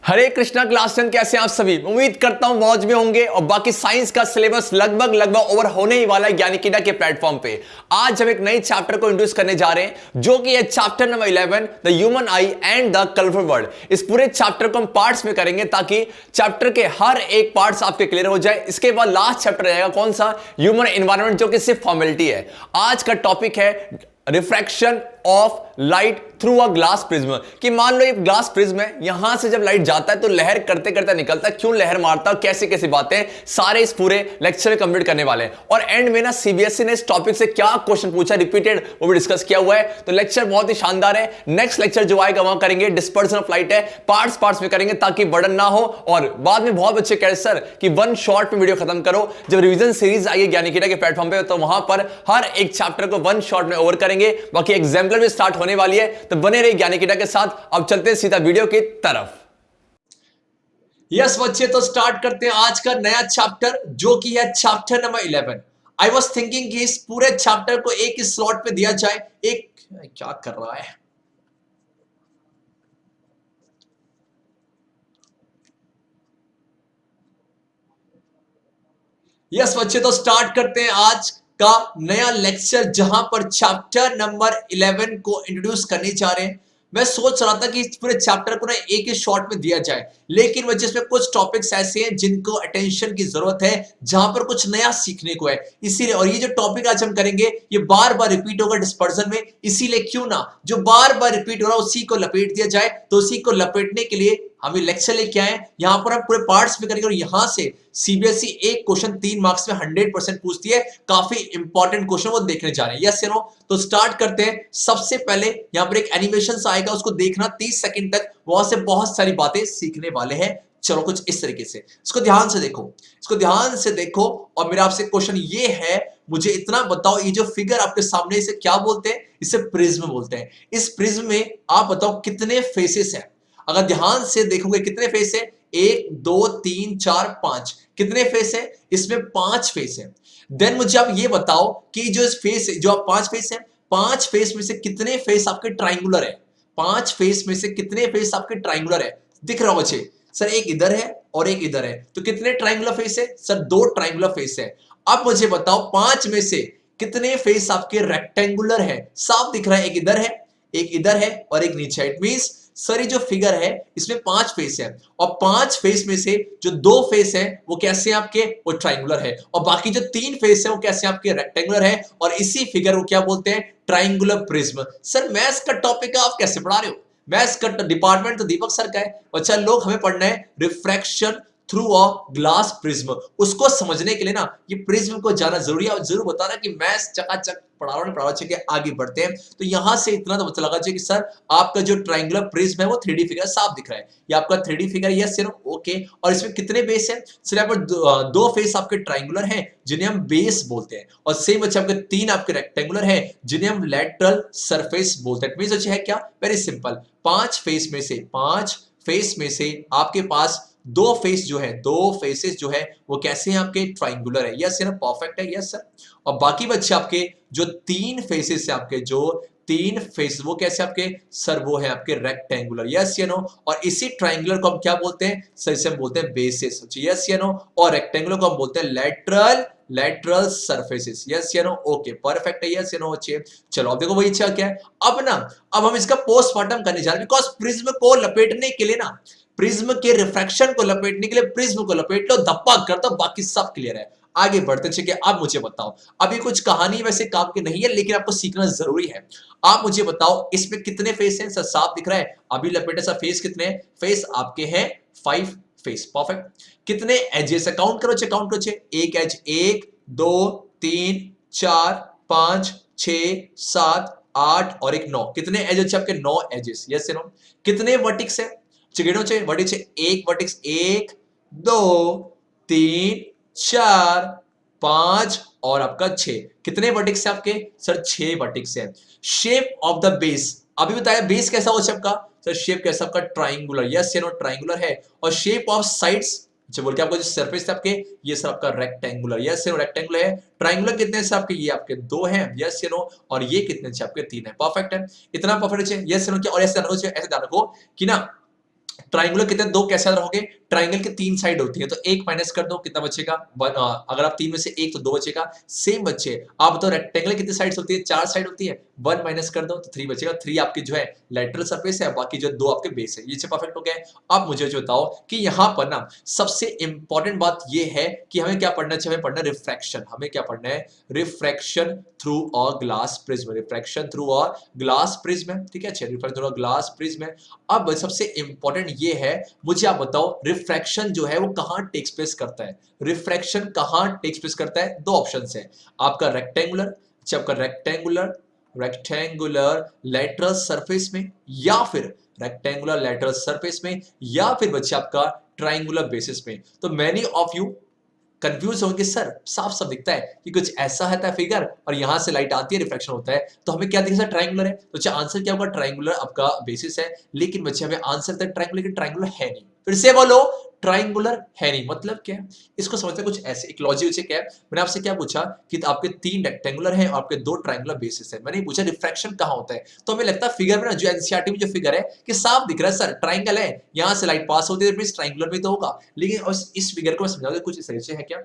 हरे Krishna class 10 कैसे हैं आप सभी। उम्मीद करता हूं मौज में होंगे और बाकी साइंस का सिलेबस लगभग ओवर होने ही वाला है ज्ञानिकीडा के प्लेटफॉर्म पे। आज हम एक नए चैप्टर को इंट्रोड्यूस करने जा रहे हैं जो कि है chapter number 11 the human I and the colourful world. इस पूरे चैप्टर को हम पार्ट्स में करेंगे ताकि चैप्टर के हर एक पार्ट्स आपके क्लियर हो जाए। इसके बाद लास्ट चैप्टर रहेगा कौन सा, ह्यूमन एनवायरनमेंट, जो कि सिर्फ फॉर्मेलिटी है। आज का टॉपिक है refraction of light through a glass prism. कि मान लो ये ग्लास प्रिज्म है, यहां से जब लाइट जाता है तो लहर करते करते निकलता है, क्यों लहर मारता है, कैसे कैसे बातें सारे इस पूरे लेक्चर में कंप्लीट करने वाले हैं। और एंड में ना सीबीएसई ने इस टॉपिक से क्या क्वेश्चन पूछा रिपीटेड, वो भी डिस्कस किया हुआ है। तो लेक्चर बहुत ही शानदार है। नेक्स्ट लेक्चर जो आएगा वहां करेंगे डिस्पर्सन ऑफ लाइट है, पार्ट्स में करेंगे ताकि बर्डन ना हो। और बाद में बहुत बच्चे कह रहे सर कि वन शॉट में वीडियो खत्म करो। जब रिवीजन सीरीज आई है ज्ञानिकीडा के प्लेटफॉर्म पे तो वहां पर हर एक चैप्टर को वन शॉट में ओवर करेंगे। बाकी एग्जाम्पल भी स्टार्ट होने वाली है, तो बने रहिए ज्ञानिकीडा के साथ। अब चलते हैं सीधा वीडियो की तरफ। यस बच्चे, तो स्टार्ट करते हैं आज का नया चैप्टर जो कि है chapter number 11। I was thinking कि इस पूरे चैप्टर को एक ही स्लॉट पे दिया जाए। एक क्या कर रहा है, यस बच्चे, तो स्टार्ट करते हैं आज का नया लेक्चर जहां पर चैप्टर नंबर 11 को इंट्रोड्यूस करने जा रहे हैं। मैं सोच रहा था कि इस पूरे चैप्टर को ना एक ही शॉट में दिया जाए, लेकिन वजह इसमें कुछ टॉपिक्स ऐसे हैं जिनको अटेंशन की जरूरत है, जहां पर कुछ नया सीखने को है, इसीलिए। और ये जो टॉपिक आज हम करेंगे ये बार बार रिपीट होगा डिस्पर्जन में, इसीलिए क्यों ना जो बार बार रिपीट हो रहा है उसी को लपेट दिया जाए। तो उसी को लपेटने के लिए हम ये लेक्चर लेके आए। यहां पर हम पूरे पार्ट्स में करेंगे और यहां से सीबीएसई एक क्वेश्चन 3 मार्क्स में 100% पूछती है। काफी इंपॉर्टेंट क्वेश्चन वो देखने जा रहे हैं। यस या नो, तो स्टार्ट करते हैं। सबसे पहले यहां पर एक एनिमेशन आएगा, उसको देखना 30 सेकंड तक, वहां से बहुत सारी बातें सीखने वाले हैं। चलो कुछ इस तरीके से इसको ध्यान से देखो, इसको ध्यान से देखो। और मेरा आपसे क्वेश्चन ये है, मुझे इतना बताओ, ये जो फिगर आपके सामने इसे क्या बोलते हैं? इसे प्रिज्म बोलते हैं। इस प्रिज्म में आप बताओ कितने फेसेस हैं? अगर ध्यान से देखोगे कितने फेस है? 1 2 3 4 5। कितने फेस है? इसमें 5 फेस है। देन मुझे आप ये बताओ कि जो इस फेस है, जो आप 5 फेस है, 5 फेस में से कितने फेस आपके ट्राइंगुलर है? 5 फेस में से कितने फेस आपके ट्राइंगुलर है? दिख रहा बच्चे? सर एक इधर है और एक इधर है, तो कितने ट्राइंगुलर फेस है? सर 2 ट्राइंगुलर फेस है। अब मुझे बताओ 5 में से कितने फेस आपके रेक्टेंगुलर है? साफ दिख रहा है, एक इधर है, एक इधर है और एक नीचे। इट मींस सर ये जो फिगर है इसमें 5 फेस है, और 5 फेस में से जो 2 फेस है वो कैसे हैं आपके? वो ट्राइंगुलर है। और बाकी जो 3 फेस है वो कैसे हैं आपके? रेक्टेंगुलर है। और इसी फिगर को क्या बोलते हैं? Triangular prism. सर मैथ्स का टॉपिक है, आप कैसे पढ़ा रहे हो? मैथ्स का डिपार्टमेंट तो दीपक सर का है। अच्छा, लोग हमें पढ़ना है refraction through a glass prism. उसको समझने के लिए ना ये प्रिज्म को जाना जरूरी है। और जरूर बताना कि मैथ्स चकाचक पढ़ा रहा है, आगे बढ़ते हैं। तो यहां से इतना तो पता लगा कि सर आपका जो ट्राइंगुलर प्रिज्म है वो 3D फिगर साफ दिख रहा है। ये आपका 3D फिगर, यस या नो? ओके। और इसमें कितने बेस हैं? सर यहाँ पर 2 फेस आपके ट्राइंगुलर हैं जिन्हें हम बेस बोलते हैं, और सेम अच्छे आपके 3 आपके रेक्टेंगुलर हैं जिन्हें हम लेटरल सरफेस बोलते हैं। मींस अच्छे है क्या? Very simple. 5 फेस में से, 5 फेस में से आपके पास 2 फेस जो है, 2 फेसेस जो है वो कैसे हैं आपके? ट्राइंगुलर है। यस सर, परफेक्ट है। Yes sir. और बाकी बच्चे आपके जो 3 फेसेस है, आपके जो 3 फेस वो कैसे आपके? सर वो है आपके रेक्टेंगुलर। यस या नो? और इसी ट्राइंगुलर को हम क्या बोलते हैं? सर इसे हम बोलते हैं बेसिस। यस या नो? और रेक्टेंगुलर को हम बोलते हैं लेटरल सरफेसेस। यस या नो? ओके, परफेक्ट है। यस या नो बच्चे? चलो अब देखो वही अच्छा क्या है। अब हम इसका पोस्टमार्टम करने जा रहे हैं, बिकॉज प्रिज्म को लपेटने के लिए ना, प्रिज्म के रिफ्रैक्शन को लपेटने के लिए प्रिज्म को लपेट लो, धप्पा कर दो, बाकी सब क्लियर है। आगे बढ़ते चलिए। अब मुझे बताओ, अभी कुछ कहानी वैसे काम की नहीं है लेकिन आपको सीखना जरूरी है। आप मुझे बताओ इसमें कितने फेस हैं? सर साफ दिख रहा है, अभी लपेटे सा फेस कितने हैं? फेस आपके हैं 5 फेस। परफेक्ट। कितने एजेस है? काउंट करो, काउंट करो। एक एज, 1 2 3 4 5 6 7 8 और एक 9। कितने एज आपके? 9 एजेस। यस या नो? कितने वर्टिक्स है? गिनो चाहिए वर्टिक्स, एक वर्टिक्स, 1 2 3 4 5 और आपका 6। कितने वर्टिक्स है आपके? सर 6 वर्टिक्स है। शेप ऑफ द बेस, अभी बताया बेस कैसा हो आपका? सर शेप कैसा आपका? ट्राइंगुलर। यस या नो? ट्राइंगुलर है। और शेप ऑफ साइड्स, अच्छा बोल के आपको जो सरफेस है आपके, ये सर आपका रेक्टेंगुलर। यस या नो? रेक्टेंगुलर है। ट्राइंगुलर कितने से आपके? ये आपके 2 हैं। यस या नो? और ये कितने से आपके? 3 है। परफेक्ट है। इतना परफेक्ट है। यस या नो? क्या और ऐसे ध्यान रखो कि ना ट्राइंगुलर कितने, दो कैसे याद रखोगे, ट्राइंगल के तीन साइड होती है, तो एक माइनस कर दो, कितना बचेगा, अगर आप तीन में से एक तो दो बचेगा, सेम बच्चे आप बताओ रेक्टेंगल कितनी साइड्स होती है, चार साइड होती है, वन माइनस कर दो तो थ्री बचेगा, थ्री आपकी जो है लेटरल सरफेस है, बाकी जो दो आपके बेस है, ये परफेक्ट हो गया है। अब मुझे जो बताओ कि यहाँ पर ना सबसे इंपॉर्टेंट बात ये है कि हमें क्या पढ़ना चाहिए, हमें पढ़ना रिफ्रैक्शन, हमें क्या पढ़ना है, refraction through a glass prism, refraction through a glass prism, ठीक है, refraction through a glass prism. अब सबसे इंपॉर्टेंट ये है, मुझे आप बताओ रिफ्रैक्शन जो है वो कहां टेक्स प्लेस करता है, रिफ्रैक्शन कहां टेक्स प्लेस करता है, दो ऑप्शंस है आपका रेक्टेंगुलर, आपका रेक्टेंगुलर रेक्टेंगुलर लेटरल सरफेस में, या फिर रेक्टेंगुलर लेटरल सरफेस में, या फिर बच्चे आपका ट्राइंगुलर बेसिस में। तो मैनी ऑफ यू कंफ्यूज होंगे, सर साफ साफ दिखता है कि कुछ ऐसा है फिगर और यहां से लाइट आती है, रिफ्लेक्शन होता है, तो हमें क्या दिखता है, ट्रायंगुलर है, तो आंसर क्या होगा, ट्रायंगुलर आपका बेसिस है। लेकिन बच्चे हमें आंसर तक ट्रायंगुलर, लेकिन ट्रायंगुलर है नहीं, फिर से बोलो, ट्रायंगुलर है नहीं, मतलब क्या है, इसको समझते हैं कुछ ऐसे, एक लॉजिक क्या है, मैंने आपसे क्या पूछा कि आपके तीन रेक्टेंगुलर हैं और आपके दो ट्रायंगुलर बेसिस है, मैंने पूछा रिफ्रैक्शन कहां होता है, तो हमें लगता है फिगर में ना, जो एनसीईआरटी में जो फिगर है कि साफ दिख रहा है, सर ट्रायंगल है, यहां से लाइट पास होती है, ट्रायंगुलर भी तो होगा, लेकिन इस फिगर को मैं समझाऊंगा कुछ इस तरीके से है क्या।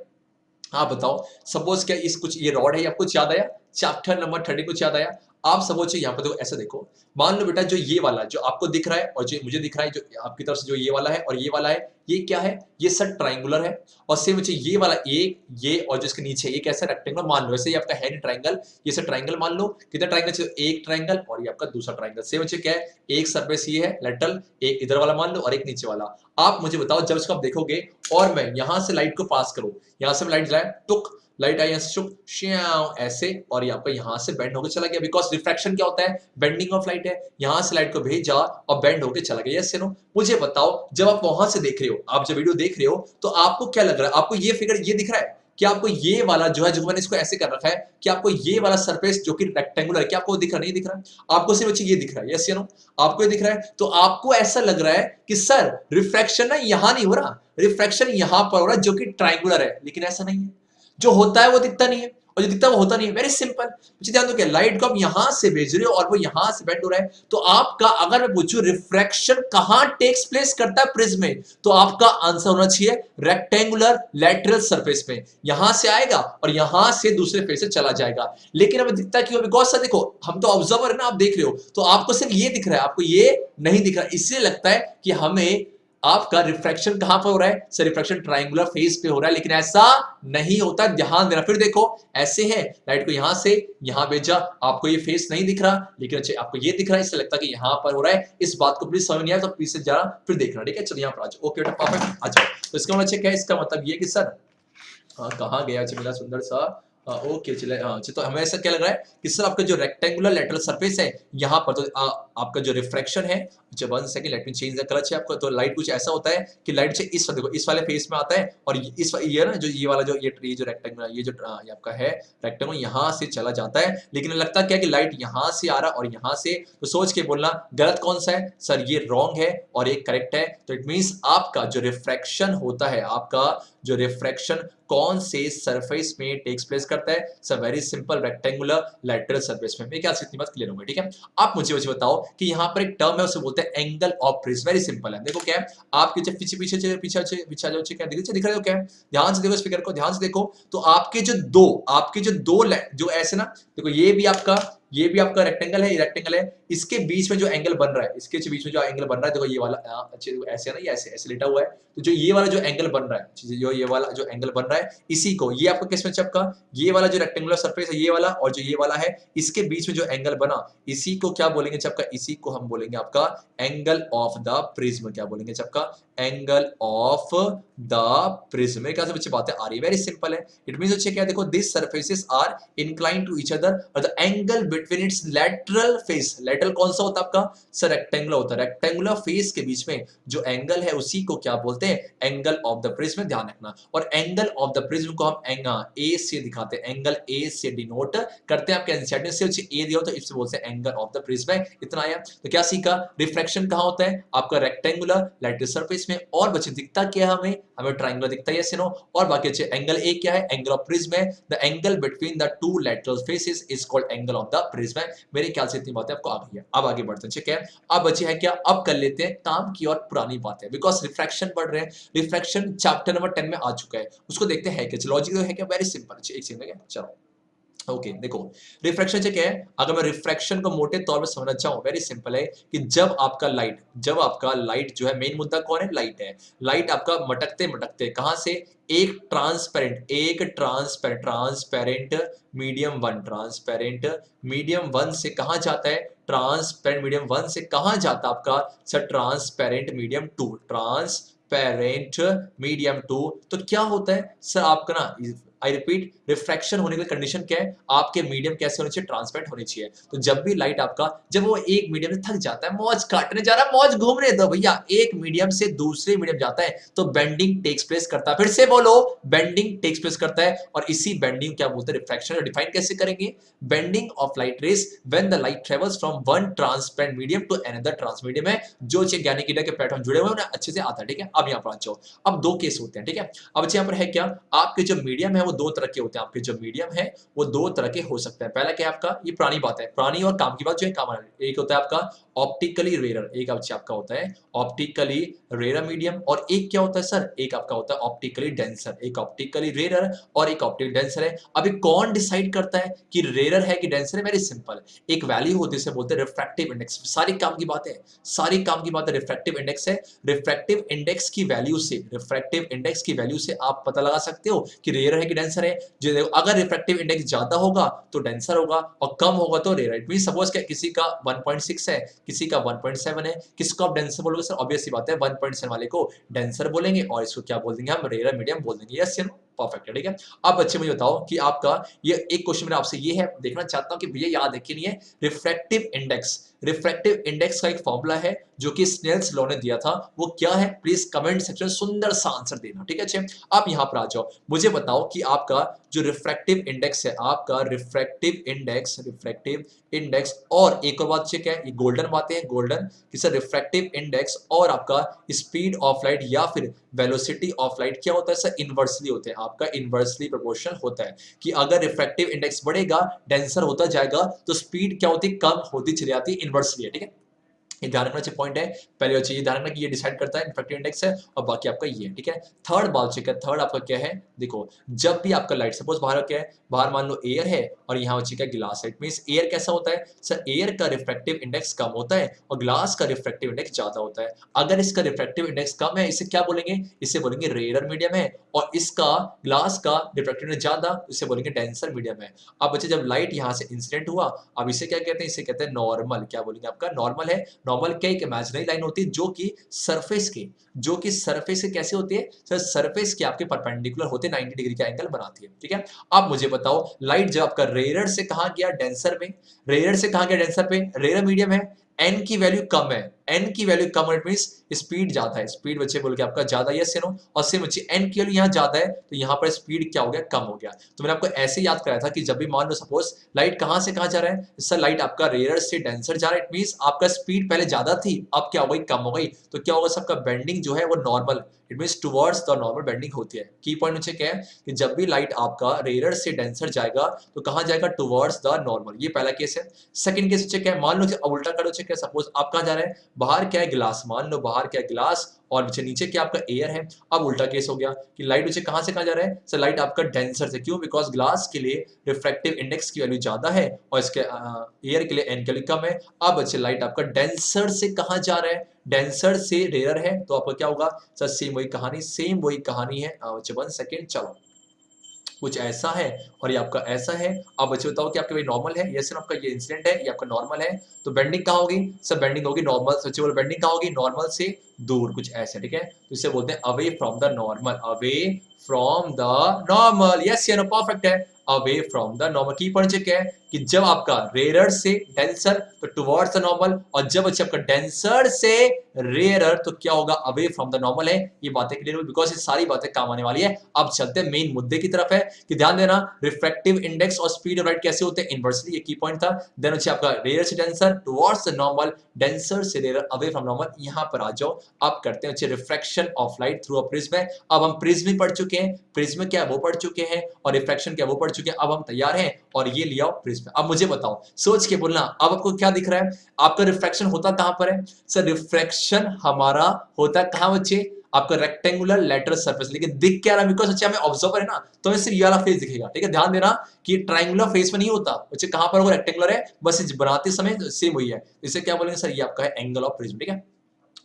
आप बताओ, सपोज क्या इस कुछ ये रॉड है, या कुछ याद आया, चैप्टर नंबर 30 कुछ याद आया, आप सपोज यहाँ पर देखो, ऐसा देखो, मान लो बेटा जो ये वाला जो आपको दिख रहा है और जो मुझे दिख रहा है, जो आपकी तरफ से जो ये वाला है और ये वाला है, ये क्या है, ये सब ट्राइंगुलर है, और सेम बच्चे ये वाला एक ये और जिसके नीचे ये कैसा रेक्टेंगल मान लो, वैसे ये आपका है नहीं ट्राइंगल, ये सब ट्राइंगल मान लो, कितना ट्राइंगल चाहिए, एक ट्राइंगल और ये आपका दूसरा ट्राइंगल, सेम बच्चे क्या है, एक सरफेस ये है लेटरल, एक इधर वाला मान लो और एक नीचे वाला। आप मुझे बताओ जब इसको आप देखोगे और मैं यहां से लाइट को पास करूं, यहां से लाइट जाए टुक, लाइट आई ऐसे, और ये आपका यहां से बेंड होकर चला गया, बिकॉज रिफ्रैक्शन क्या होता है, बेंडिंग ऑफ लाइट है, यहां से लाइट को भेजा और बेंड होकर चला गया, यस नो। मुझे बताओ जब आप वहां से देख रहे हो, आप जब वीडियो देख रहे हो, तो आपको क्या लग रहा है, आपको ये फिगर ये दिख रहा है कि आपको ये वाला जो है, जो मैंने इसको ऐसे कर रखा है कि आपको ये वाला सरफेस जो कि रेक्टेंगुलर है, क्या आपको दिख रहा नहीं दिख रहा, आपको सिर्फ ये दिख रहा है, यस या नो, आपको ये दिख रहा है, तो आपको ऐसा लग रहा है कि सर रिफ्रैक्शन ना यहां नहीं हो रहा, रिफ्रैक्शन यहां पर हो रहा है जो कि ट्राइंगुलर है, लेकिन ऐसा नहीं है, जो होता है वो दिखता नहीं है और जो दिखता है वो होता नहीं है, वेरी सिंपल। मुझे ध्यान दो क्या, लाइट को आप यहां से भेज रहे हो और वो यहां से बेंड हो रहा है, तो आपका अगर मैं पूछूं रिफ्रैक्शन कहां टेक्स प्लेस करता है प्रिज्म में, तो आपका आंसर होना चाहिए रेक्टेंगुलर लेटरल सरफेस में, यहां से आएगा और यहां से दूसरे फेस से चला जाएगा। लेकिन हमें दिखता क्यों, बिकॉज सर देखो हम तो ऑब्जर्वर है ना, आप देख रहे हो, तो आपको सिर्फ ये दिख रहा है, आपको ये नहीं दिख रहा, इसलिए लगता है कि हमें आपका रिफ्रैक्शन कहां पर हो रहा है, सर रिफ्रैक्शन ट्रायंगुलर फेस पे हो रहा है, लेकिन ऐसा नहीं होता, ध्यान देना। फिर देखो ऐसे है, लाइट को यहां से यहां भेजा, आपको ये फेस नहीं दिख रहा, लेकिन अच्छा आपको ये दिख रहा है, इससे लगता है कि यहां पर हो रहा है, इस बात को प्लीज समझ नहीं आया तो प्लीज से जरा फिर देखना, ठीक है, चलो यहां पर आ जाओ, ओके बेटा परफेक्ट, आ जाओ। तो इसका मतलब क्या है, इसका मतलब ये कि सर कहाँ गया मेरा सुंदर सा, ओके चले, तो हमें ऐसा क्या लग रहा है कि सर आपका जो रेक्टेंगुलर लेटरल सरफेस है यहाँ पर, तो आपका जो रिफ्रैक्शन है, अच्छा 1 second let me change the colour, आपको तो लाइट कुछ ऐसा होता है कि लाइट इस देखो इस वाले फेस में आता है, और इस ये ना जो ये वाला जो ये जो रेक्टेंगुलर ये जो ये आपका है रेक्टेंगुलर यहाँ से चला जाता है, लेकिन लगता क्या है कि लाइट यहाँ से आ रहा और यहाँ से, तो सोच के बोलना गलत कौन सा है, सर ये रॉन्ग है और एक करेक्ट है, तो इट मीन्स आपका जो रिफ्रैक्शन होता है, आपका जो रिफ्रैक्शन कौन से सरफेस में टेक्स प्लेस करता है, sir very simple rectangular lateral surface में। मैं क्या इतनी बात क्लियर होगी, ठीक है। आप मुझे बताओ कि यहाँ पर एक टर्म है उसे बोलते हैं angle of prism, very simple है, देखो क्या है, आपके जब पीछे पीछे पीछे पीछे जाओ, क्या दिख रहा है, क्या है, ध्यान से देखो इस फिगर को, ध्यान से देखो, तो आपके जो दो जो ऐसे ना, देखो ये भी आपका रेक्टेंगल है, ये रेक्टेंगल है, इसके बीच में जो एंगल बन रहा है, इसके बीच में जो एंगल बन रहा है, देखो ये वाला अच्छे ऐसे है ना, ये ऐसे ऐसे लेटा हुआ है, तो जो ये वाला जो एंगल बन रहा है, जो ये वाला जो एंगल बन रहा है, इसी को ये आपका किस में चिपका, ये वाला जो रेक्टेंगुलर सरफेस है ये वाला, और जो ये वाला है इसके बीच में जो एंगल बना, इसी को क्या बोलेंगे चिपका, इसी को हम बोलेंगे आपका एंगल ऑफ द प्रिज्म, क्या बोलेंगे चिपका, एंगल ऑफ द प्रिज्म। क्या बच्चे बातें आ रही है, वेरी सिंपल है, इट मींस बच्चे क्या देखो, this surfaces are inclined to each other और the angle between its lateral face, lateral कौन सा होता है आपका, सर रेक्टेंगुलर होता है, रेक्टेंगुलर फेस के बीच में जो एंगल है उसी को क्या बोलते हैं, एंगल ऑफ द प्रिज्म, ध्यान रखना। और एंगल ऑफ द प्रिज्म को हम ए से दिखाते हैं, एंगल ए से डिनोट करते हैं, आपके एनसीईआरटी से ए दिया हो तो इससे बोलते हैं एंगल ऑफ द प्रिज्म है, इतना आया। तो क्या सीखा, रिफ्रैक्शन कहां होता है, आपका रेक्टेंगुलर लेटरल सरफेस में, और बच्चे दिखता क्या है हमें ट्रायंगुलर दिखता है, यस नो, और बाकी अच्छे एंगल ए क्या है, एंगल ऑफ प्रिज्म है, the angle between the two lateral faces is called angle of the prism है। मेरे ख्याल से इतनी बातें आपको आ गई है। अब आगे बढ़ते हैं, ठीक है। अब बचे हैं क्या, अब कर लेते हैं काम की और पुरानी बातें, बिकॉज रिफ्रैक्शन पढ़ रहे हैं। रिफ्रैक्शन चैप्टर नंबर 10 में आ चुका है, उसको देखते हैं क्या लॉजिक है क्या, वेरी सिंपल। एक सेकंड में चलो ओके देखो, रिफ्रैक्शन से क्या है, अगर मैं रिफ्रैक्शन को मोटे तौर पर समझना चाहूं, वेरी सिंपल है कि जब आपका लाइट जो है, मेन मुद्दा कौन है, लाइट है। लाइट आपका मटकते मटकते कहां से, एक ट्रांसपेरेंट मीडियम वन से कहां जाता है, ट्रांसपेरेंट मीडियम वन से कहां जाता है आपका सर, ट्रांसपेरेंट मीडियम टू। तो क्या होता है सर आपका ना, आई रिपीट, रिफ्रैक्शन होने की कंडीशन क्या है, आपके मीडियम कैसे होने चाहिए, ट्रांसपेरेंट होनी चाहिए। तो जब भी लाइट आपका, जब वो एक मीडियम से थक जाता है, मौज काटने जा रहा है, मौज घूमने दो भैया, एक मीडियम से दूसरे मीडियम जाता है तो बेंडिंग टेक्स प्लेस करता है। फिर से बोलो, बेंडिंग टेक्स प्लेस करता है, और इसी बेंडिंग क्या बोलते हैं, रिफ्रैक्शन। डिफाइन कैसे करेंगे, bending of light rays when the light travels from one transparent medium to another trans medium है। जो ज्ञानी कीड़ा के पैटर्न जुड़े हुए हैं उन्हें अच्छे से आता है, ठीक है। अब यहाँ पर आ जाओ, अब दो केस होते हैं, ठीक है। अब यहाँ पर है क्या, आपके जो मीडियम है वो दो तरह के होते हैं, आपके जो मीडियम है वो दो तरह के हो सकते हैं। पहला क्या है आपका, ये पुरानी बात है, पुरानी और काम की बात जो है काम, एक होता है आपका ऑप्टिकली रेयर, एक आपका होता है ऑप्टिकली रेयर मीडियम, और एक क्या होता है सर, एक आपका होता है ऑप्टिकली डेंसर। एक ऑप्टिकली रेयर और एक ऑप्टिकली डेंसर है। अभी कौन डिसाइड करता है कि रेयर है कि डेंसर है, वेरी सिंपल, एक वैल्यू होती है, इसे बोलते हैं रिफ्रैक्टिव इंडेक्स। सारी काम की बात है, सारी काम की बात है, रिफ्रैक्टिव इंडेक्स है। रिफ्रैक्टिव इंडेक्स की वैल्यू से आप पता लगा सकते हो कि रेयर है कि डेंसर है। जो अगर रिफ्रैक्टिव इंडेक्स ज्यादा होगा तो डेंसर होगा, और कम होगा तो रेयर। इट मींस सपोज क्या, किसी का 1.6 है, किसी का 1.7 है, किसको आप डेंसर बोलोगे सर, ऑब्वियस सी बात है 1.7 वाले को डेंसर बोलेंगे, और इसको क्या बोल देंगे हम, रेयर मीडियम बोल देंगे। यस या नो, परफेक्ट है, ठीक है। अब बच्चे मुझे बताओ कि आपका ये एक क्वेश्चन मेरा आपसे ये है, देखना चाहता हूं कि भैया याद है कि नहीं है। रिफ्रैक्टिव इंडेक्स का एक फॉर्मूला है जो कि स्नेल्स लॉ ने दिया था, वो क्या है, प्लीज कमेंट सेक्शन सुंदर सा आंसर देना, ठीक है। अच्छे, आप यहां पर आ जाओ, मुझे बताओ कि आपका जो रिफ्रैक्टिव इंडेक्स है, आपका रिफ्रैक्टिव इंडेक्स और एक और बात चेक है, ये गोल्डन बातें हैं, गोल्डन कि सर रिफ्रैक्टिव इंडेक्स और आपका स्पीड ऑफ लाइट या फिर वेलोसिटी ऑफ लाइट क्या होता है सर, इनवर्सली होते हैं, आपका इनवर्सली प्रोपोर्शनल होता है। कि अगर रिफ्रैक्टिव इंडेक्स बढ़ेगा, डेंसर होता जाएगा, तो स्पीड क्या होती है, कम होती चली जाती है, इनवर्सली है, ठीक है। ये ध्यान रखना चाहिए पॉइंट है, पहले चीज ध्यान रखना कि ये डिसाइड करता है रिफ्रैक्टिव इंडेक्स है, और बाकी आपका ये है, ठीक है। थर्ड बात चेक है, थर्ड आपका क्या है, देखो जब भी आपका लाइट, सपोज बाहर क्या है, बाहर मान लो एयर है और यहाँ चेक है ग्लास है। इट मींस एयर कैसा होता है सर, एयर का रिफ्रैक्टिव इंडेक्स कम होता है और ग्लास का रिफ्रैक्टिव इंडेक्स ज्यादा होता है। अगर इसका रिफ्रैक्टिव इंडेक्स कम है, इसे क्या बोलेंगे, इसे बोलेंगे रेयर मीडियम है, और इसका ग्लास का रिफ्रैक्टिव इंडेक्स ज्यादा, इसे बोलेंगे डेंसर मीडियम है। अब बच्चे जब लाइट यहाँ से इंसिडेंट हुआ, अब इसे क्या कहते हैं, इसे कहते हैं नॉर्मल। क्या बोलेंगे, आपका नॉर्मल है। नॉर्मल क्या, एक इमेजिनरी लाइन होती है जो कि सरफेस के कैसे होती है सर, सरफेस के आपके परपेंडिकुलर होते हैं, 90 डिग्री का एंगल बनाती है, ठीक है। अब मुझे बताओ, लाइट जब आपका रेयर से कहां गया, डेंसर में, रेयर मीडियम है, एन की वैल्यू कम है, एन की वैल्यू कम है, इट मींस स्पीड ज्यादा है, स्पीड बच्चे बोल के आपका ज्यादा, यस या नो। और सेम बच्चे एन की वैल्यू यहाँ ज्यादा है तो यहाँ पर स्पीड क्या हो गया, कम हो गया। तो मैंने आपको ऐसे याद कराया था कि जब भी मान लो सपोज लाइट कहां से कहां जा रहा है सर, लाइट आपका रेयर से डेंसर जा रहा है, इट मींस आपका स्पीड पहले ज्यादा थी, अब क्या हो गई, कम हो गई। तो क्या होगा, सबका बेंडिंग जो है वो normal, it means towards the normal bending होती है। की पॉइंट नीचे क्या है कि जब भी लाइट आपका रेयर से डेंसर जाएगा तो कहां जाएगा, टुवर्ड्स द नॉर्मल। ये पहला केस है। सेकंड केस क्या है, मान लो अब उल्टा करो, चेक है, सपोज आप कहां जा रहे हैं, बाहर क्या है, ग्लास, मान लो बाहर क्या है, ग्लास, और नीचे क्या आपका एयर है। अब उल्टा केस हो गया कि लाइट नीचे कहां से कहां जा रहा है सर, लाइट आपका डेंसर से, क्यों, बिकॉज ग्लास के लिए रिफ्रैक्टिव इंडेक्स की वैल्यू ज्यादा है और इसके एयर के लिए एन की वैल्यू कम है। अब अच्छे लाइट आपका डेंसर से कहां जा रहा है, डेंसर से रेयर है, तो आपका क्या होगा सर, सेम वही कहानी है। अच्छा 1 सेकेंड, चलो कुछ ऐसा है और ये आपका ऐसा है। अब बच्चे बताओ कि आपके भाई नॉर्मल है, यस आपका ये इंसिडेंट है, ये आपका नॉर्मल है, तो बेंडिंग कहाँ होगी सर, बेंडिंग होगी नॉर्मल, सच्ची बोलो बेंडिंग कहाँ होगी, नॉर्मल से दूर, कुछ ऐसे, ठीक है। तो इसे बोलते हैं away from the normal, away from the normal, yes या नो, परफेक्ट है, अवे फ्रॉम द नॉर्मल। की पॉइंट क्या है कि जब आपका रेयर से डेंसर तो टुवर्ड्स द नॉर्मल, और जब अच्छा आपका डेंसर से रेयरर तो क्या होगा, अवे फ्रॉम द नॉर्मल है। ये बातें क्लियर हुई, बिकॉज ये सारी बातें काम आने वाली है। अब चलते हैं मेन मुद्दे की तरफ है कि ध्यान देना, रिफ्रैक्टिव इंडेक्स और स्पीड ऑफ लाइट कैसे होते हैं, इनवर्सली, ये की पॉइंट था। देन अच्छा आपका रेयर से denser towards the normal, denser से रेयर अवे फ्रॉम नॉर्मल। यहां पर आ जाओ, अब करते हैं अच्छे refraction of light through a prism है। अब हम प्रिज्म पढ़ चुके हैं, प्रिज्म क्या है वो पढ़ चुके हैं, और रिफ्रैक्शन क्या वो पढ़ चुके हैं, अब हम तैयार हैं और ये लिया प्रिज्म। अब मुझे बताओ, सोच के बोलना, अब आपको क्या दिख रहा है? आपका रिफ्रैक्शन होता कहां पर है? सर रिफ्रैक्शन हमारा होता है कहां बच्चे? आपका रेक्टेंगुलर लेटरल सरफेस। लेकिन दिख क्या रहा है? बिकॉज हमें ऑब्जर्वर है ना, तो हमें सिर्फ ये वाला फेस दिखेगा। ठीक है, ध्यान देना कि ट्रायंगुलर फेस में नहीं होता बच्चे, कहां पर वो रेक्टेंगुलर है, बस बनाते समय सेम वही है। इसे क्या बोलेंगे सर? ये आपका है एंगल ऑफ प्रिज्म। ठीक है,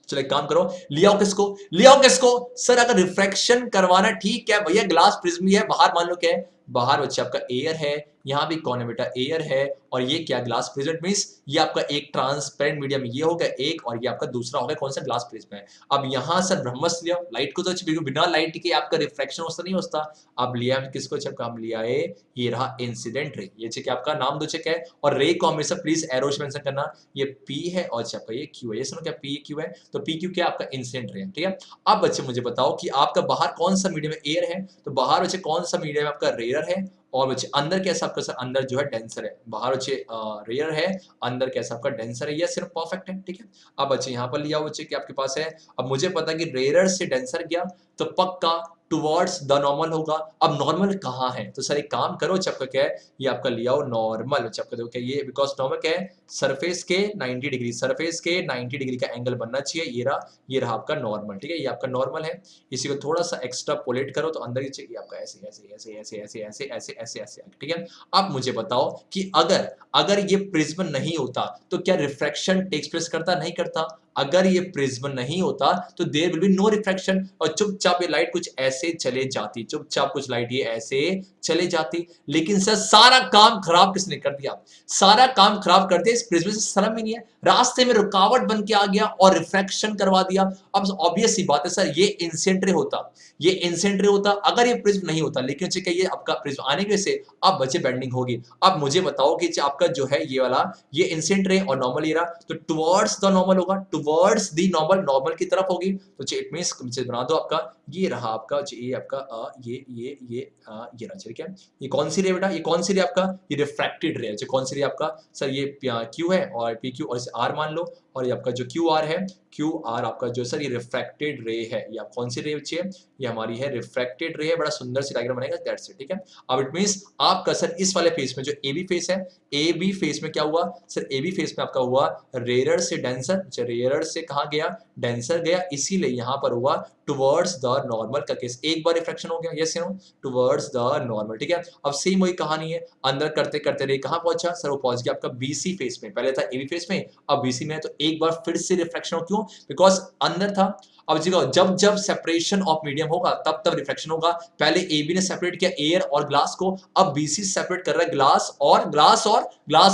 चलो एक काम करो, लियाओ किसको? लियाओ किसको? सर अगर रिफ्रैक्शन करवाना, ठीक है भैया, ग्लास प्रिज्म ही है, बाहर मान लो क्या है, बाहर बच्चे आपका एयर है, यहां भी कौन है बेटा? एयर है, और ये क्या? Glass prism. मींस ये आपका एक ट्रांसपेरेंट मीडियम ये हो गया एक, और ये आपका दूसरा हो गया कौन सा? ग्लास प्रिज्म है। अब यहां सर ब्रह्मस्त्र लिया, लाइट को तो बिना लाइट के आपका रिफ्रैक्शन होता नहीं होता। अब लिया किसको? जब काम लिया है, ये रहा इंसिडेंट रे। ये चेक आपका नाम दो चेक है, और रे को हमेशा प्लीज एरो से मेंशन करना, ये पी है और आपका ये क्यू है। ये सुनो क्या? पी क्यू है, तो पी क्यू क्या? आपका इंसिडेंट रे। ठीक है, अब बच्चे मुझे बताओ कि आपका बाहर कौन सा मीडियम है? एयर है, तो बाहर बच्चे कौन सा मीडियम है? आपका रेयर है, और बच्चे अंदर कैसा आपका? सर अंदर जो है डेंसर है, बाहर बच्चे रेयर है, अंदर कैसा आपका? डेंसर है। ये सिर्फ परफेक्ट है। ठीक है, अब बच्चे यहाँ पर लिया बच्चे कि आपके पास है, अब मुझे पता है कि रेयर से डेंसर गया तो पक्का टुवर्ड्स द नॉर्मल होगा। अब नॉर्मल कहाँ है? तो सर एक काम करो, चपका क्या है, ये आपका लिया हो नॉर्मल। चपका देखो क्या ये, बिकॉज नॉर्मल क्या है? सरफेस के 90 डिग्री, सरफेस के 90 डिग्री का एंगल बनना चाहिए। ये रहा आपका नॉर्मल। ठीक है, ये आपका नॉर्मल है। इसी को थोड़ा सा एक्स्ट्रा पोलेट करो तो अंदर चाहिए आपका ऐसे ऐसे ऐसे ऐसे ऐसे ऐसे ऐसे ऐसे ऐसे। ठीक है, अब मुझे बताओ कि अगर अगर ये प्रिज्म नहीं होता तो क्या रिफ्रैक्शन टेक्स प्लेस करता? नहीं करता। अगर ये प्रिज्म नहीं होता तो there will be no refraction, और चुपचाप ये लाइट कुछ ऐसे चले जाती, चुपचाप कुछ लाइट ये ऐसे चले जाती। लेकिन सर सारा काम खराब किसने कर दिया? सारा काम खराब कर दिया इस प्रिज्म से। शर्म ही नहीं है, रास्ते में रुकावट बन के आ गया और रिफ्रैक्शन करवा दिया। अब ऑब्वियस सी बात है सर, ये इंसिडेंट रे होता, ये इंसिडेंट रे होता अगर ये प्रिज्म नहीं होता। लेकिन ये आपका प्रिज्म आने की वजह से अब बच्चे बेंडिंग होगी। अब मुझे बताओ कि आपका जो है ये वाला, ये इंसिडेंट रे और नॉर्मल ये रहा, तो टुवर्ड्स द नॉर्मल होगा, टुवर्ड्स द नॉर्मल, नॉर्मल की तरफ होगी। तो इट मींस बना दो आपका, ये रहा आपका ये आपका ये रहा। ठीक है, ये कौन सी रे बेटा? ये कौन सी रे आपका? ये रिफ्रैक्टेड रे है। कौन सी रे आपका? सर ये क्यू है, और पी क्यू, और इसे आर मान लो, और ये आपका जो क्यू आर है, क्यू आर आपका जो सर ये रिफ्रैक्टेड रे है। ये आप कौन सी रे बच्चे? ये हमारी है रिफ्रैक्टेड रे है। बड़ा सुंदर सी डायग्राम बनेगा, दैट्स इट। ठीक है, अब इट मींस आपका सर इस वाले फेस में जो ए बी फेस है, ए बी फेस में क्या हुआ सर? ए बी फेस में आपका हुआ रेयर से डेंसर, रेयर से कहां गया? डेंसर गया, इसीलिए यहां पर हुआ टुवर्ड्स द नॉर्मल का केस। एक बार रिफ्रैक्शन हो गया, यस या नो? Towards the normal. ठीक है, अब सेम वही कहानी है, अंदर करते करते रे कहां पहुंचा सर? वो पहुंच गया आपका बीसी फेस में। पहले था एबी फेस में, अब बीसी में है, तो एक बार फिर से रिफ्रैक्शन हो। क्यों? बिकॉज अंदर था। अब जब जब सेपरेशन ऑफ मीडियम होगा तब तब रिफ्रैक्शन होगा। पहले एबी ने सेपरेट किया एयर और ग्लास को, अब बीसी सेपरेट कर रहा है ग्लास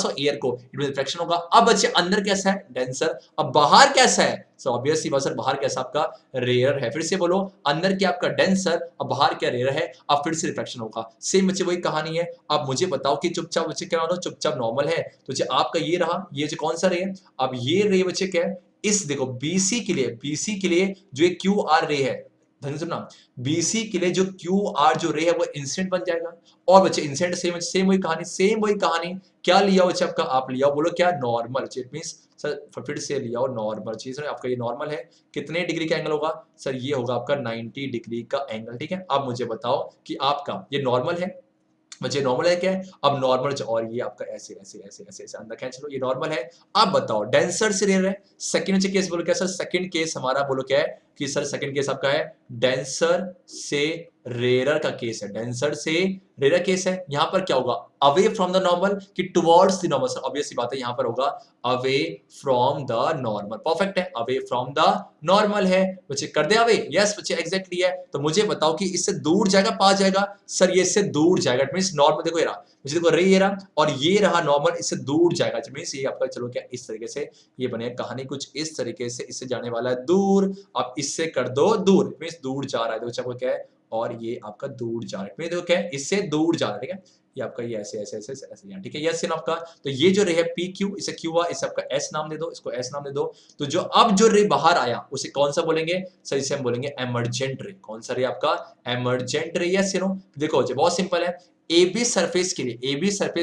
और एयर को, इट रिफ्रैक्शन होगा। अब बच्चे अंदर कैसा है? डेंसर। अब बाहर कैसा है? सो ऑब्वियस सी बात सर, बाहर कैसा आपका? रेयर है। फिर से बोलो, अंदर क्या आपका? डेंसर, अब बाहर क्या? रेयर है। अब फिर से रिफ्रैक्शन होगा। सेम बच्चे वही कहानी है। अब मुझे बताओ कि चुपचाप बच्चे क्या मानो? चुपचाप नॉर्मल है, तो आपका ये रहा, ये जो कौन सा रे है? अब ये रे बच्चे क्या है? इस देखो बीसी के लिए जो एक क्यू आर रे है, ध्यान से सुनना, बीसी के लिए जो क्यू आर जो रे है वो इंसिडेंट बन जाएगा। और बच्चे इंसिडेंट सेम वही कहानी, क्या लिया बच्चे आपका? आप लिया, बोलो क्या? नॉर्मल। इट मींस सर फिर से लिया नॉर्मल चीज, आपका ये नॉर्मल है, कितने डिग्री का एंगल होगा सर? ये होगा आपका 90 डिग्री का एंगल। ठीक है, अब मुझे बताओ कि आपका ये नॉर्मल है बच्चे, नॉर्मल है क्या है? अब नॉर्मल, और ये आपका ऐसे ऐसे ऐसे ऐसे ऐसे अंदर खींच लो, ये नॉर्मल है। अब बताओ डेंसर से रेयर है। सेकंड केस बोलो क्या सर? सेकंड केस हमारा बोलो क्या है कि सर सेकंड केस आपका है डेंसर से रेयर का केस है, डेंसर से रेयर केस है। यहां पर क्या होगा? अवे फ्रॉम द नॉर्मल कि towards the normal? Sir obvious सी बात है, यहां पर होगा away from the normal. Perfect है, अवे फ्रॉम द नॉर्मल है बच्चे, कर दे अवे। यस बच्चे एग्जैक्टली है। तो मुझे बताओ कि इससे दूर जाएगा पास जाएगा? सर ये इससे दूर जाएगा। इट मींस नॉर्मल देखो ये रहा, मुझे देखो रे ये रहा और ये रहा नॉर्मल, इससे दूर जाएगा। इट मींस ये आपका चलो क्या इस तरीके से ये बने कहानी कुछ इस तरीके से, इससे जाने वाला है दूर, आप इससे कर दो दूर, इट मींस दूर जा रहा है। देखो आपको क्या है? और ये आपका दूर जा रहा है, देखो क्या है? इससे दूर जा रहा है। ठीक है, ये आपका ये ऐसे ऐसे ऐसे ऐसे यहाँ। ठीक है, यस आपका, तो ये जो रे है पी क्यू, इसे क्यू आ, इसे आपका एस नाम दे दो, इसको एस नाम दे दो। तो जो अब जो रे बाहर आया उसे कौन सा बोलेंगे सर? इसे हम बोलेंगे एमर्जेंट रे। कौन सा रे आपका? एमर्जेंट रे। यस नो, देखो बहुत सिंपल है। एबी सरफेस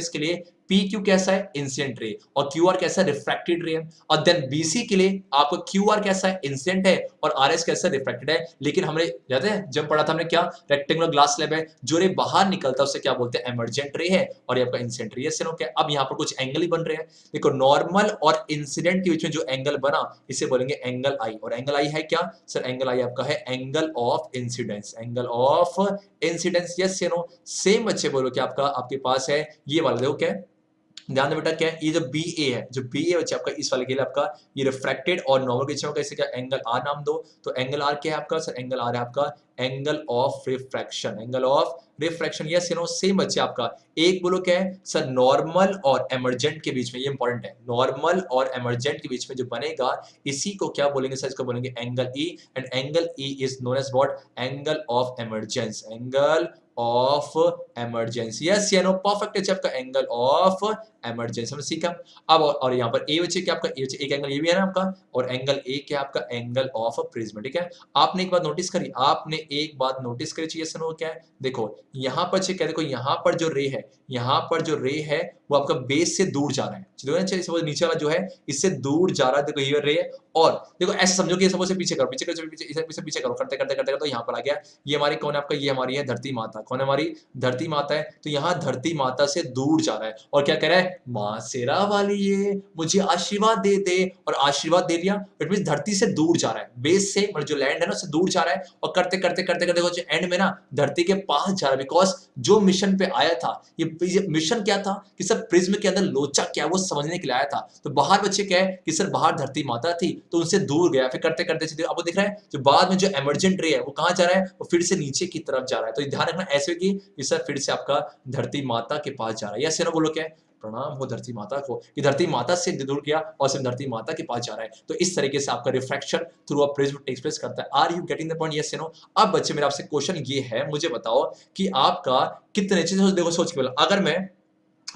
के लिए पी क्यू कैसा है, इंसिडेंट रे, और क्यू आर कैसा है, रिफ्रैक्टेड रे है। और देन बीसी के लिए आपको क्यू आर कैसा है, इंसिडेंट है, और आर एस कैसा रिफ्रैक्टेड है। लेकिन हमने याद है जब पढ़ा था हमने क्या, रेक्टेंगुलर ग्लास स्लैब है, जो रे बाहर निकलता है उसे क्या बोलते हैं, एमर्जेंट रे है, और ये आपका इंसिडेंट रे है। सिनो क्या, अब यहाँ पर कुछ एंगल ही बन रहे हैं। देखो नॉर्मल और इंसिडेंट के बीच में जो एंगल बना इसे बोलेंगे एंगल आई, और एंगल आई है क्या सर, एंगल आई आपका है angle of incidence, angle of incidence. Yes या नो, सेम बच्चे बोलो कि आपका आपके पास है ये वाला, देखो क्या है, ध्यान दे बेटा क्या है, ये जो बी ए है, जो बी ए बच्चे आपका इस वाले के लिए आपका ये रिफ्रैक्टेड और नॉर्मल के होगा, इसे क्या एंगल आर नाम दो। तो एंगल आर क्या है आपका सर, एंगल आर है आपका angle of refraction, angle of refraction. Yes you know, same बच्चे आपका एक बोलो क्या है सर, नॉर्मल और एमर्जेंट के बीच में, ये इंपॉर्टेंट है, नॉर्मल और एमर्जेंट के बीच में जो बनेगा इसी को क्या बोलेंगे सर, इसको बोलेंगे angle E, and angle E is known as what, angle of emergence, angle of emergency. Yes या नो, परफेक्ट है आपका एंगल ऑफ इमरजेंसी, हमने सीखा। अब और यहाँ पर ए बच्चे क्या आपका, ए बच्चे एक एंगल ये भी है ना आपका, और एंगल ए क्या आपका एंगल ऑफ प्रिज्म, ठीक है। आपने एक बात नोटिस करी, आपने एक बात नोटिस करी चाहिए सुनो क्या है, देखो यहाँ पर क्या, देखो यहाँ पर जो रे है, यहाँ पर जो रे है वो आपका बेस से दूर जा रहा है, देखो नीचे वाला जो है इससे दूर जा रहा है, देखो ये रे है, और देखो ऐसे समझो कि सबसे पीछे करो, पीछे करो, पीछे करो, करते करते करते तो यहाँ पर आ गया, ये हमारी कौन है आपका, ये हमारी है धरती माता, कौन है हमारी धरती माता है। तो यहाँ धरती माता से दूर जा रहा है और क्या कह रहा है, माँ शेरा वाली ये मुझे आशीर्वाद दे दे, और आशीर्वाद दे दिया, इट मींस धरती से दूर जा रहा है, बेस से मतलब जो लैंड है ना उससे दूर जा रहा है, और करते करते करते करते एंड में ना धरती के पास जा रहा है, बिकॉज जो मिशन पे आया था, ये मिशन क्या था कि सर प्रिज्म के अंदर लोचा क्या वो समझने के लिए आया था। तो बाहर बच्चे क्या है कि सर बाहर धरती माता थी तो उनसे दूर गया, फिर करते करते अब वो दिख रहा है जो बाद में जो एमर्जेंट रे है वो कहां जा रहा है, वो फिर से नीचे की तरफ जा रहा है। तो ध्यान रखना ऐसे कि सर फिर से आपका धरती माता के पास जा रहा है। या सिर्फ बोलो क्या है, प्रणाम हो धरती माता को, कि धरती माता से दूर किया और सिर्फ धरती माता के पास जा रहा है। तो इस तरीके से आपका refraction through a prism takes place करता है। Are you getting the point, yes या नो। अब बच्चे मेरा आपसे क्वेश्चन ये है, मुझे बताओ कि आपका कितने चीजें, देखो सोच के बोला,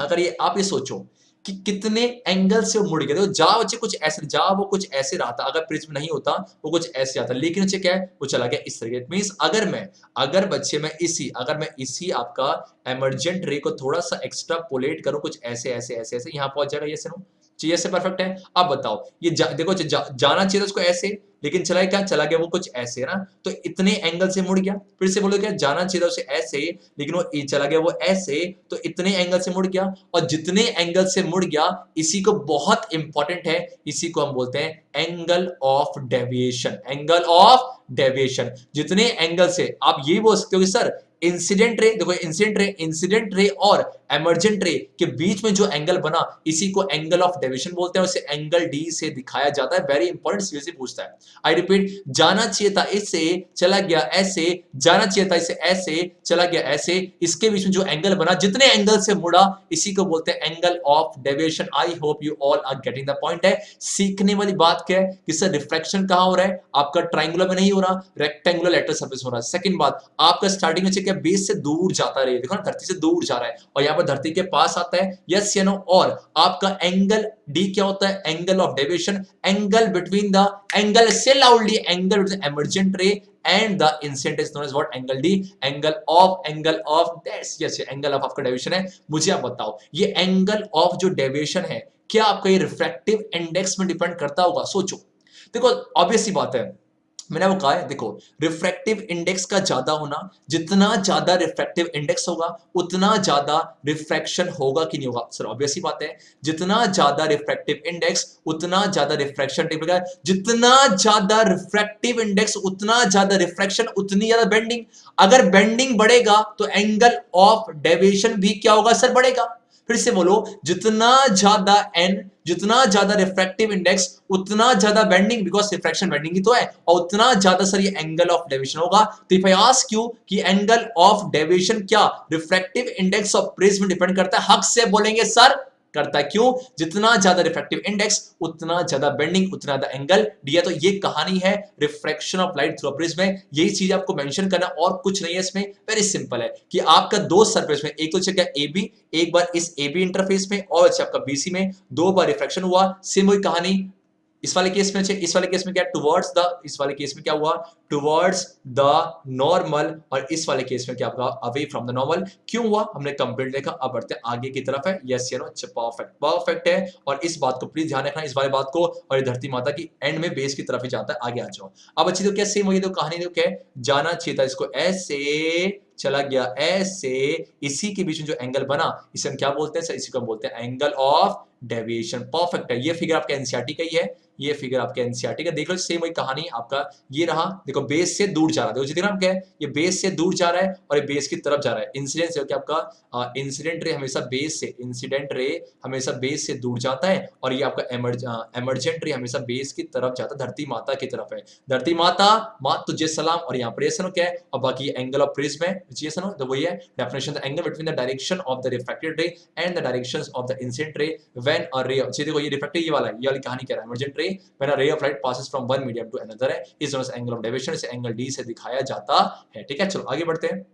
अगर ये आप ये सोचो कि कितने एंगल से मुड़ गया, देखो जा बच्चे कुछ ऐसे, जा वो कुछ ऐसे रहा था, अगर प्रिज्म नहीं होता वो कुछ ऐसे आता, लेकिन बच्चे क्या है वो चला गया इस तरीके। इट मींस अगर बच्चे मैं इसी आपका एमर्जेंट रे को थोड़ा सा एक्स्ट्रापोलेट करूं, कुछ ऐसे ऐसे ऐसे ऐसे यहां पहुंच जाएगा, ये सुनो चाहिए से परफेक्ट है। अब बताओ ये देखो जाना चाहिए उसको ऐसे, लेकिन चला क्या, चला गया वो कुछ ऐसे ना, तो इतने एंगल से मुड़ गया। फिर से बोलो क्या, जाना चाहिए उसे ऐसे, लेकिन वो चला गया वो ऐसे, तो इतने एंगल से मुड़ गया, और जितने एंगल से मुड़ गया इसी को बहुत इंपॉर्टेंट है, इसी को हम बोलते हैं angle of deviation, angle of deviation. जितने एंगल से आप ये बोल सकते हो कि सर इंसिडेंट रे, देखो इंसिडेंट रे और एमर्जेंट रे के बीच में जो एंगल बना इसी को एंगल ऑफ डेविएशन बोलते हैं, उसे एंगल डी से दिखाया जाता है। वेरी इंपॉर्टेंट, सीरियसली पूछता है। आई रिपीट, जाना चाहिए था इससे, चला गया ऐसे, जाना चाहिए था इसे ऐसे, चला गया ऐसे, इसके बीच में जो एंगल बना, जितने एंगल से मुड़ा इसी को बोलते हैं angle of deviation. I hope you all are getting the point. है सीखने वाली बात क्या है कि सर रिफ्रैक्शन कहां हो रहा है, आपका ट्रायंगुलर में नहीं हो रहा, रेक्टेंगुलर लेटरल सरफेस हो रहा है। सेकंड बात, आपका स्टार्टिंग में क्या बेस से दूर जाता रहे, देखो ना धरती से दूर जा रहा है, और यहाँ पर धरती के पास आता है, यस या नो। और आपका एंगल डी क्या होता है, angle of deviation, angle between the angle से लाउडली एंगल बिटवीन एमर्जेंट रे and the incident is known as what, angle D, angle of this, yes angle of आपका डेविएशन है। मुझे आप बताओ ये एंगल ऑफ जो डेविएशन है क्या आपका ये रिफ्रैक्टिव इंडेक्स में डिपेंड करता होगा, सोचो। देखो ऑब्वियस सी बात है, मैंने वो कहा है, देखो रिफ्रैक्टिव इंडेक्स का ज्यादा होना, जितना ज्यादा रिफ्रैक्टिव इंडेक्स होगा उतना ज्यादा रिफ्रैक्शन होगा कि नहीं होगा, सर ऑब्वियस ही बात है, जितना ज्यादा रिफ्रैक्टिव इंडेक्स उतना ज्यादा रिफ्रैक्शन टिपिकल, जितना ज्यादा रिफ्रैक्टिव इंडेक्स उतना ज्यादा रिफ्रैक्शन, उतनी ज्यादा बेंडिंग। अगर बेंडिंग बढ़ेगा तो एंगल ऑफ डेविएशन भी क्या होगा सर, बढ़ेगा। फिर से बोलो, जितना ज्यादा एन, जितना ज्यादा रिफ्रैक्टिव इंडेक्स उतना ज्यादा बेंडिंग, बिकॉज रिफ्रैक्शन बेंडिंग ही तो है, और उतना ज्यादा सर ये एंगल ऑफ डेविएशन होगा। तो इफ आई आस्क यू कि एंगल ऑफ डेविएशन क्या refractive index of prism depend करता है, हक से बोलेंगे सर करता है। क्यों, जितना ज्यादा रिफ्रैक्टिव इंडेक्स उतना ज्यादा बेंडिंग, उतना ज्यादा एंगल दिया। तो ये कहानी है refraction of light through prism में, यही चीज आपको मेंशन करना और कुछ नहीं है इसमें। वेरी सिंपल है कि आपका दो सरफेस में, एक तो क्या ए बी, एक बार इस ए बी इंटरफेस में और आपका बीसी में दो बार रिफ्रैक्शन हुआ, सेम वही कहानी इस वाले केस में क्या टुवर्ड्स द, इस वाले केस में क्या हुआ टुवर्ड्स द नॉर्मल, और इस वाले केस में क्या आपका अवे फ्रॉम द नॉर्मल। क्यों हुआ हमने कंप्लीट देखा, अब बढ़ते हैं आगे की तरफ है। यस या नो, परफेक्ट है। और इस बात को प्लीज ध्यान रखना, इस वाले बात को, और ये धरती माता की एंड में बेस की तरफ ही जाता है। आगे आ जाओ। अब अच्छी तो क्या सेम वही तो कहानी तो क्या जाना चाहिए था, इसको ऐसे चला गया ऐसे, इसी के बीच में जो एंगल बना इसे हम क्या बोलते हैं सर, इसी को हम बोलते हैं एंगल ऑफ डेविएशन। परफेक्ट है। ये फिगर आपका एनसीईआरटी का ही है, ये फिगर आपके एनसीईआरटी का, देख लो सेम वही कहानी आपका ये रहा। देखो बेस से दूर जा रहा है, देखो क्या है, ये बेस से दूर जा रहा है और ये बेस की तरफ जा रहा है। इंसिडेंट से क्या आपका इंसिडेंट रे हमेशा बेस से, इंसिडेंट रे हमेशा बेस से दूर जाता है, और ये आपका एमर्जेंट रे हमेशा बेस की तरफ जाता है, धरती माता की तरफ है। धरती माता मात तुझे सलाम, और यहाँ पर ये सुनो क्या है, और बाकी एंगल ऑफ प्रिज्म है, ये सुनो तो वही है definition, the angle between the direction of the refracted रे and the directions of the incident ray when a रे, देखो ये रिफ्रैक्टेड ये वाला है, ये वाली कहानी कह रहा है एमर्जेंट रे when a ray of light passes from one medium to another है, is known as angle of deviation, इसे एंगल डी से दिखाया जाता है। ठीक है, चलो आगे बढ़ते हैं।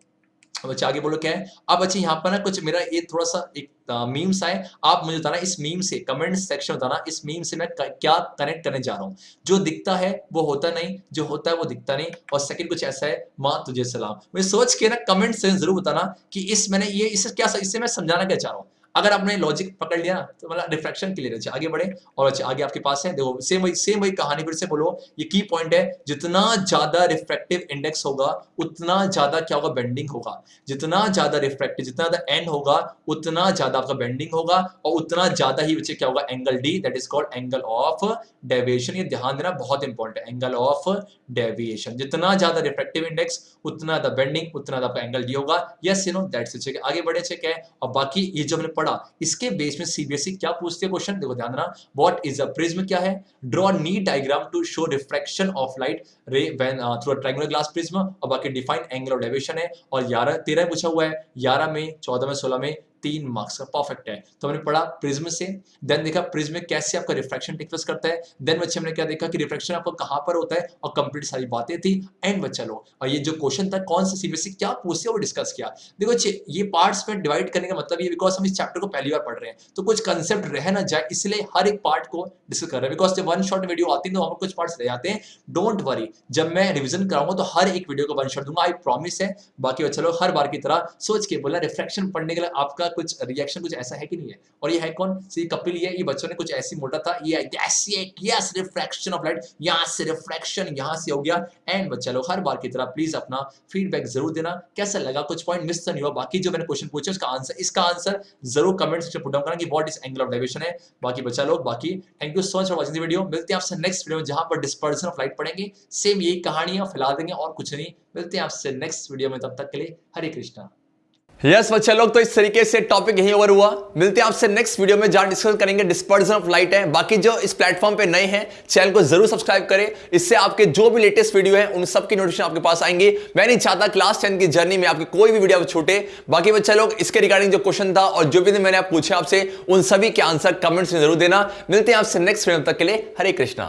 अब अच्छा आगे बोलो क्या है। अब अच्छा यहाँ पर ना कुछ मेरा ये थोड़ा सा एक मीम्स आए, आप मुझे बताना इस मीम से, कमेंट सेक्शन में बताना इस मीम से मैं क्या कनेक्ट करने जा रहा हूँ। जो दिखता है वो होता नहीं, जो होता है वो दिखता नहीं, और सेकंड कुछ ऐसा है माँ तुझे सलाम। मुझे सोच के ना कमेंट से जरूर बताना कि इस मैंने ये इससे मैं समझाना क्या चाह रहा हूँ। अगर आपने लॉजिक पकड़ लिया तो मतलब रिफ्लेक्शन क्लियर है। आगे बढ़े, और अच्छा आगे आपके पास है, देखो सेम वही कहानी फिर से बोलो। ये की पॉइंट है, जितना ज्यादा रिफ्रैक्टिव इंडेक्स होगा उतना ज्यादा क्या होगा बेंडिंग होगा, जितना ज्यादा रिफ्रैक्टिव, जितना ज्यादा एन होगा उतना ज्यादा आपका बेंडिंग होगा, और उतना ज्यादा ही बच्चे क्या होगा angle D, that is called angle of deviation. ये ध्यान देना बहुत इंपॉर्टेंट है, एंगल ऑफ डेविएशन। जितना ज्यादा रिफ्रैक्टिव इंडेक्स उतना ज्यादा बेंडिंग, उतना ज्यादा एंगल डी होगा। Yes you know that's it. आगे बढ़े चेक है, और बाकी ये जो हमने इसके बेस में सीबीएसई क्या पूछते हैं क्वेश्चन, देखो ध्यान देना। व्हाट इज अ प्रिज्म क्या है, draw neat diagram to show refraction of light ray when through a triangular glass prism, और बाकी डिफाइन एंगल ऑफ डेविएशन है। और 13 पूछा हुआ है, 11 में, 14 में, 16 में 3 मार्क्स का। परफेक्ट है। तो हमने पढ़ा प्रिज्म से, देन देखा प्रिज्म में कैसे आपका रिफ्रैक्शन टेक प्लेस करता है, देन बच्चे हमने क्या देखा कि रिफ्रैक्शन आपको कहां पर होता है, और कंप्लीट सारी बातें थी। एंड बच्चा लो, और ये जो क्वेश्चन था कौन सा सीबीएसई क्या पूछते वो डिस्कस किया। देखो ये पार्ट्स में डिवाइड करने का मतलब ये, बिकॉज हम इस चैप्टर को पहली बार पढ़ रहे हैं तो कुछ कंसेप्ट रह ना जाए, इसलिए हर एक पार्ट को डिस्कस कर रहे हैं। बिकॉज जब वन शॉट वीडियो आती है तो वहां पर कुछ पार्ट्स रह जाते हैं। डोंट वरी, जब मैं रिवीजन कराऊंगा तो हर एक वीडियो को वन शॉट दूंगा, आई प्रॉमिस है। बाकी बच्चा लोग हर बार की तरह सोच के बोला, रिफ्रैक्शन पढ़ने के लिए आपका कुछ रिएक्शन कुछ ऐसा है कि नहीं है। और ये है कौन, ये कपिल, ये बच्चों ने कुछ ऐसी मोटा था, ये यस रिफ्रैक्शन ऑफ लाइट, यहां से रिफ्रैक्शन यहां से हो गया। एंड बच्चा लोग हर बार की तरह प्लीज अपना फीडबैक जरूर देना, कैसा लगा, कुछ पॉइंट मिस तो नहीं हुआ। बाकी जो मैंने क्वेश्चन पूछे इसका आंसर जरूर कमेंट सेक्शन में पुट डाउन करना कि what is angle of deviation है। बाकी बच्चा लोग, बाकी thank you so much for watching the video. मिलते हैं आपसे नेक्स्ट वीडियो में जहां पर डिस्पर्सन ऑफ लाइट पढ़ेंगे, सेम यही कहानियां फैला देंगे और कुछ नहीं। मिलते हैं आपसे नेक्स्ट वीडियो में, तब तक के लिए हरे कृष्णा। यस बच्चे लोग, तो इस तरीके से टॉपिक यहीं ओवर हुआ। मिलते हैं आपसे नेक्स्ट वीडियो में जहां डिस्कस करेंगे डिस्पर्जन ऑफ लाइट है। बाकी जो इस प्लेटफॉर्म पे नए हैं चैनल को जरूर सब्सक्राइब करें, इससे आपके जो भी लेटेस्ट वीडियो है उन सब की नोटिफिकेशन आपके पास आएंगे। मैं नहीं चाहता क्लास 10 की जर्नी में आपकी कोई भी वीडियो छूटे। बाकी बच्चे लोग इसके रिगार्डिंग जो क्वेश्चन था और जो भी मैंने पूछे आपसे उन सभी के आंसर कमेंट्स में जरूर देना। मिलते हैं आपसे नेक्स्ट वीडियो, तक के लिए हरे कृष्णा।